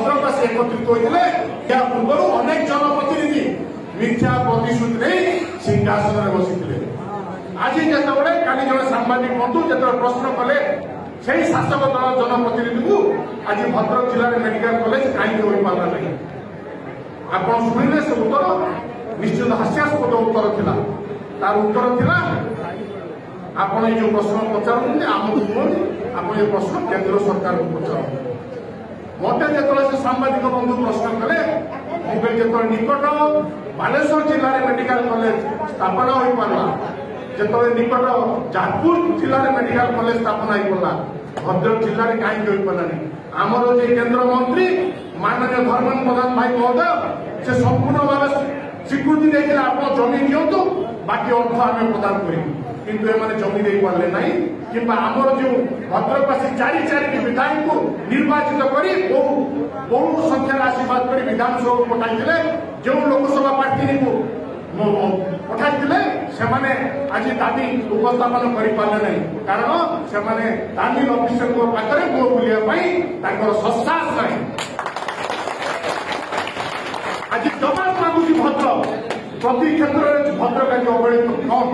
भद्रकवासी एकत्रित होते या पूर्व अनेक जनप्रतिनिधि मिथ्या प्रतिश्रुति नहीं सिंहासन में बसी आज जिते काली जन सांबादिक बंधु जो प्रश्न कले से शासक दल जनप्रतिनिधि को आज भद्रक जिले में मेडिकल कॉलेज कहीं हो पारा नहीं आप शुणिले से उत्तर निश्चित हास्यास्पद उत्तर थिला तार उत्तर थिला आपण जो प्रश्न पचार आमको आप ये प्रश्न केंद्र सरकार को पचार मत जो सांबादिक बंधु प्रश्न कले मुझे जो निकट बालेश्वर जिले में मेडिकल कॉलेज स्थापना हो पारा जो निकट जाजपुर जिले में मेडिकल कॉलेज स्थापना होगा भद्रक जिले में कहीं हो पारानी आमर जो केंद्र मंत्री माननीय धर्मेन्द्र प्रधान भाई महोदय से संपूर्ण भाव स्वीकृति देखिए आप जमी दिंतु बाकी अर्थ आम प्रदान किंतु एमाने जमी दे पारे ना कि आमर जो भद्रकवासी चारि चारि विधायक को निर्वाचित कर बहु संख्यार आशीर्वाद कर विधानसभा पठाई जो लोकसभा पार्टी को पठाई से आज दाबी उपस्थापन कर कारण से दाबी अफिसर पाखे मुह बुलाया ससाहस नहीं आज जवाब मांगुची भद्रक प्रति क्षेत्र में भद्रक आज अवहेलित कौन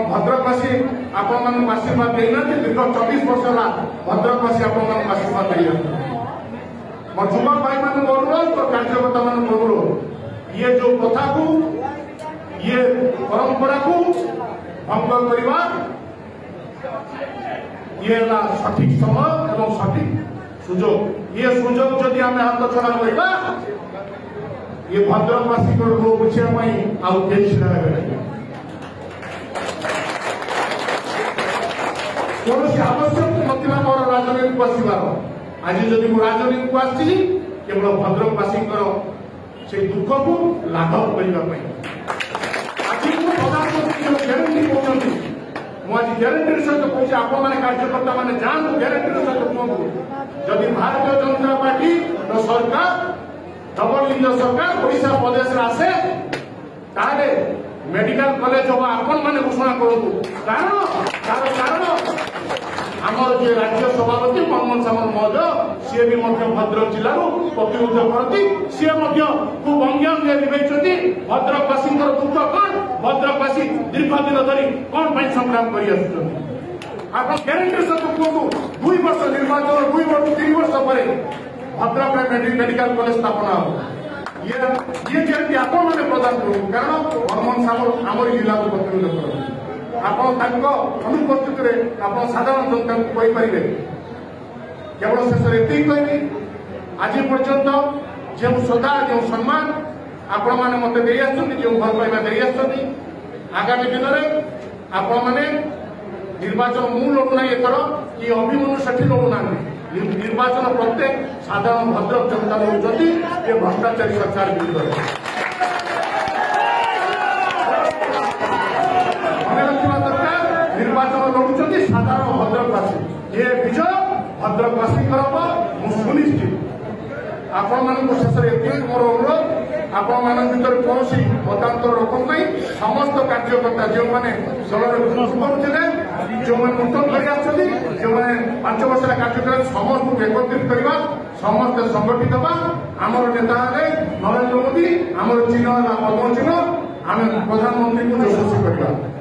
भद्रकवासी आपण आशीर्वाद देना दीर्घ 24 वर्ष है भद्रकवासी आपण आशीर्वाद दे मो युवक भाई मान अनुरोध तो कार्यकर्ता मान अनुरोध ये जो प्रथा को ये परंपरा को भंग करवा ये सठिक समय एवं सठिक सुजोग ये सुजोग जदि आम हाथ छड़ा करवा ये भद्रकवासी को रोग बुझाई आउ कई छिड़ा कौन आवश्यक नथिला मोर राजनीति को आसबार आज जदि मु राजनीति को आसी केवल भद्रकवासी से दुख को लाघव करने आज प्रधानमंत्री ग्यारंटी कहते मुझे ग्यारंटी सहित कौन आपण कार्यकर्ता मैंने जान ग्यारंटी सहित कहूँ जदि भारतीय जनता पार्टी सरकार डबल इंजन सरकार ओडिशा प्रदेश आसे ताले मेडिकल कॉलेज हम आपण मैंने घोषणा करूँ कारण आमर जो राज्य सभापति मोहम्मद सामल महोदय सी भी भद्रक जिलू प्रतिनिधित्व करती सी खूब अंग्याम लिखी भद्रकवासी दुख कौन भद्रकवासी दीर्घ दिन धरी कौन संग्राम कर ग्यारंटी सहित कहूँ 2 वर्ष निर्वाचन 3 वर्ष पर भद्रक में मेडिकल कॉलेज स्थापना हो ये ग्यारंटी आपण मैंने प्रदान करूँ कारण मोहम्मद सामल आमर जिला को प्रतिनिधित्व करती आपण अनुपस्थित आप साधारण जनता को कहींपारे केवल शेष ये कहनी आज पर्यंत जो श्रद्धा जो सम्मान आपण मैंने मत दे जो भल पाइबा दे आगामी दिन में आपण मैंने निर्वाचन मु लड़ूना एथर कि अभिमन्यु सेठी लड़ूना निर्वाचन प्रत्येक साधारण भद्रक जनता लड़ुंट ये भ्रष्टाचारी सरकार विरुद्ध निर्वाचन लड़ुंट साधारण भद्रकवासी ये विजय भद्रकवासी सुनिश्चित आपण मान शेष मोर अनुरोध आपण मान भर कौन मतांतर रखना समस्त कार्यकर्ता जो मैंने दल करुले जो नूतन कर जो 5 वर्ष कार्यक्रम समस्त एकत्रित करवा समस्त संगठित हवा आमर नेता नरेंद्र मोदी आमर चिन्ह पद्म चिन्ह आम प्रधानमंत्री को यशस्वी करवा।